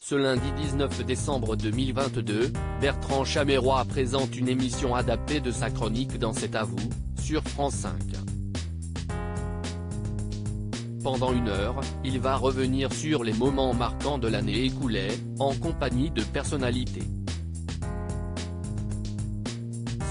Ce lundi 19 décembre 2022, Bertrand Chameroy présente une émission adaptée de sa chronique dans C'est à vous, sur France 5. Pendant 1 heure, il va revenir sur les moments marquants de l'année écoulée, en compagnie de personnalités.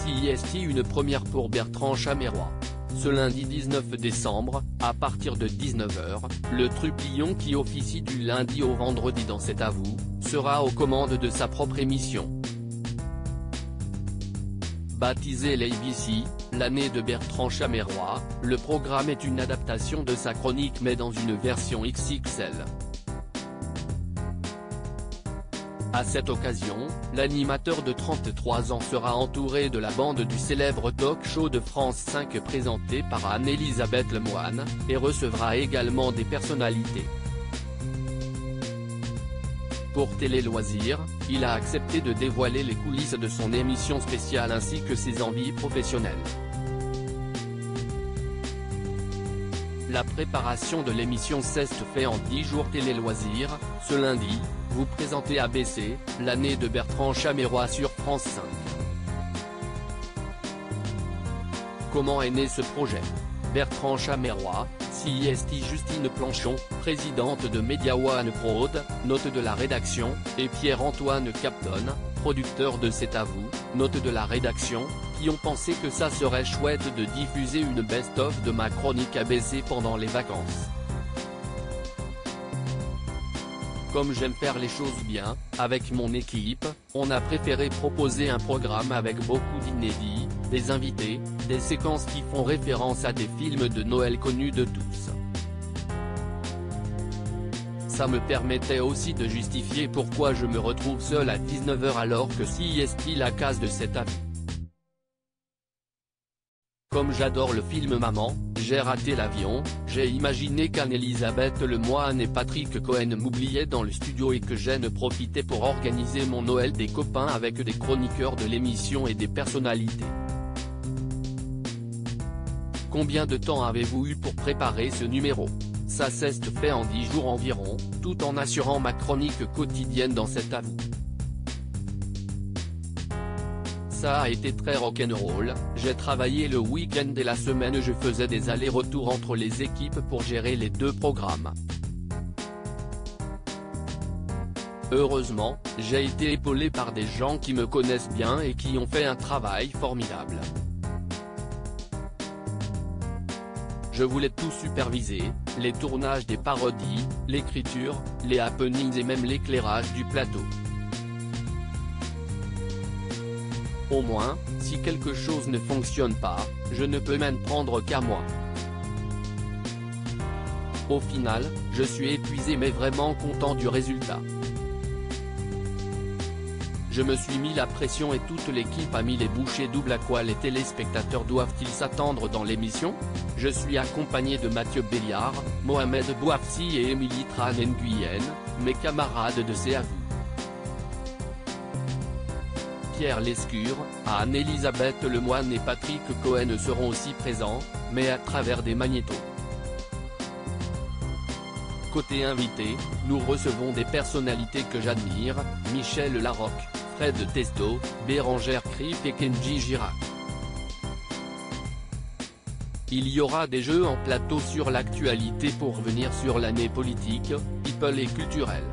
CIST, une première pour Bertrand Chameroy. Ce lundi 19 décembre, à partir de 19 h, le trublion qui officie du lundi au vendredi dans C'est à vous, sera aux commandes de sa propre émission. Baptisé l'ABC, l'année de Bertrand Chameroy, le programme est une adaptation de sa chronique mais dans une version XXL. À cette occasion, l'animateur de 33 ans sera entouré de la bande du célèbre talk-show de France 5 présenté par Anne-Elisabeth Lemoine, et recevra également des personnalités. Pour Télé Loisirs, il a accepté de dévoiler les coulisses de son émission spéciale ainsi que ses envies professionnelles. La préparation de l'émission s'est faite en 10 jours. Télé Loisirs, ce lundi, vous présentez ABC, l'année de Bertrand Chameroy sur France 5. Comment est né ce projet? Bertrand Chameroy, CIST. Justine Planchon, présidente de Media One Prod, note de la rédaction, et Pierre-Antoine Capton, producteur de C'est à vous, note de la rédaction, qui ont pensé que ça serait chouette de diffuser une best-of de ma chronique ABC pendant les vacances. Comme j'aime faire les choses bien, avec mon équipe, on a préféré proposer un programme avec beaucoup d'inédits, des invités, des séquences qui font référence à des films de Noël connus de tous. Ça me permettait aussi de justifier pourquoi je me retrouve seul à 19 h alors que CIST la case de C'est à vous. Comme j'adore le film Maman, j'ai raté l'avion, j'ai imaginé qu'Anne-Elisabeth Lemoine et Patrick Cohen m'oubliaient dans le studio et que j'en profitais pour organiser mon Noël des copains avec des chroniqueurs de l'émission et des personnalités. Combien de temps avez-vous eu pour préparer ce numéro? Ça s'est fait en 10 jours environ, tout en assurant ma chronique quotidienne dans C'est à vous. Ça a été très rock'n'roll, j'ai travaillé le week-end et la semaine je faisais des allers-retours entre les équipes pour gérer les 2 programmes. Heureusement, j'ai été épaulé par des gens qui me connaissent bien et qui ont fait un travail formidable. Je voulais tout superviser, les tournages des parodies, l'écriture, les happenings et même l'éclairage du plateau. Au moins, si quelque chose ne fonctionne pas, je ne peux m'en prendre qu'à moi. Au final, je suis épuisé mais vraiment content du résultat. Je me suis mis la pression et toute l'équipe a mis les bouchées doubles. À quoi les téléspectateurs doivent-ils s'attendre dans l'émission? Je suis accompagné de Mathieu Béliard, Mohamed Bouafsi et Émilie Tran Nguyen, mes camarades de C'est à vous. Pierre Lescure, Anne-Elisabeth Lemoine et Patrick Cohen seront aussi présents, mais à travers des magnétos. Côté invité, nous recevons des personnalités que j'admire, Michel Larocque, Fred Testo, Bérangère Krief et Kenji Girac. Il y aura des jeux en plateau sur l'actualité pour revenir sur l'année politique, people et culturelle.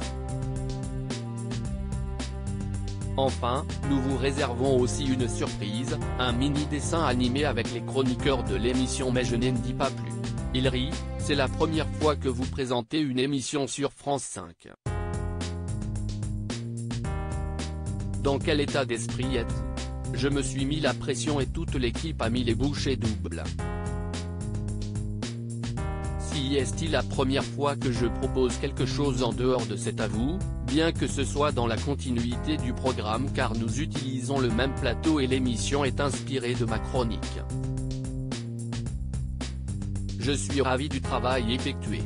Enfin, nous vous réservons aussi une surprise, un mini dessin animé avec les chroniqueurs de l'émission mais je n'en dis pas plus. Il rit, c'est la première fois que vous présentez une émission sur France 5. Dans quel état d'esprit êtes-vous? Je me suis mis la pression et toute l'équipe a mis les bouchées doubles. Si est-il la première fois que je propose quelque chose en dehors de C'est à vous, bien que ce soit dans la continuité du programme car nous utilisons le même plateau et l'émission est inspirée de ma chronique. Je suis ravi du travail effectué.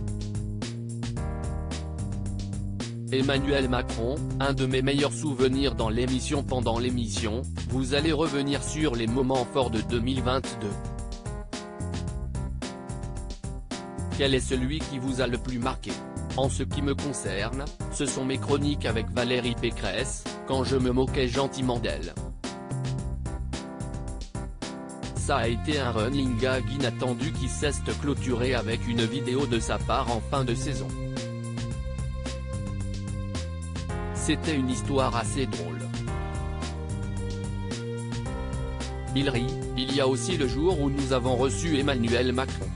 Emmanuel Macron, un de mes meilleurs souvenirs dans l'émission. Pendant l'émission, vous allez revenir sur les moments forts de 2022. Quel est celui qui vous a le plus marqué? En ce qui me concerne, ce sont mes chroniques avec Valérie Pécresse, quand je me moquais gentiment d'elle. Ça a été un running gag inattendu qui s'est clôturé avec une vidéo de sa part en fin de saison. C'était une histoire assez drôle. Il rit. Il y a aussi le jour où nous avons reçu Emmanuel Macron.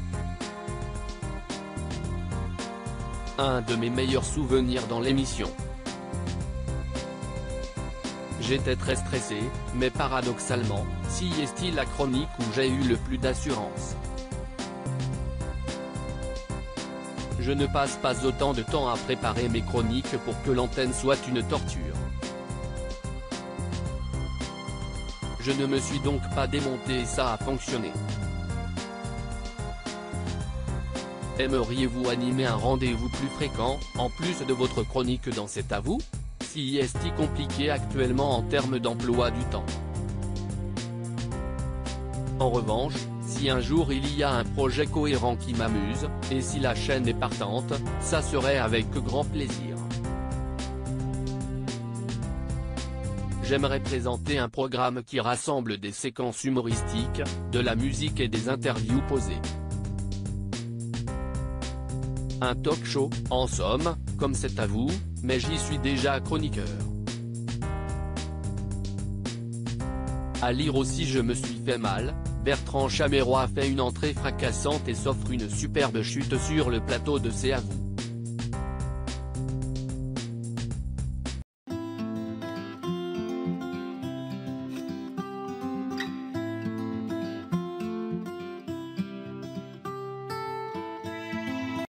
Un de mes meilleurs souvenirs dans l'émission. J'étais très stressé, mais paradoxalement, si est-il la chronique où j'ai eu le plus d'assurance. Je ne passe pas autant de temps à préparer mes chroniques pour que l'antenne soit une torture. Je ne me suis donc pas démonté et ça a fonctionné. Aimeriez-vous animer un rendez-vous plus fréquent, en plus de votre chronique dans C'est à vous ? Si est-il compliqué actuellement en termes d'emploi du temps. En revanche, si un jour il y a un projet cohérent qui m'amuse, et si la chaîne est partante, ça serait avec grand plaisir. J'aimerais présenter un programme qui rassemble des séquences humoristiques, de la musique et des interviews posées. Un talk show, en somme, comme C'est à vous, mais j'y suis déjà chroniqueur. À lire aussi Je me suis fait mal, Bertrand Chameroy fait une entrée fracassante et s'offre une superbe chute sur le plateau de C'est à vous.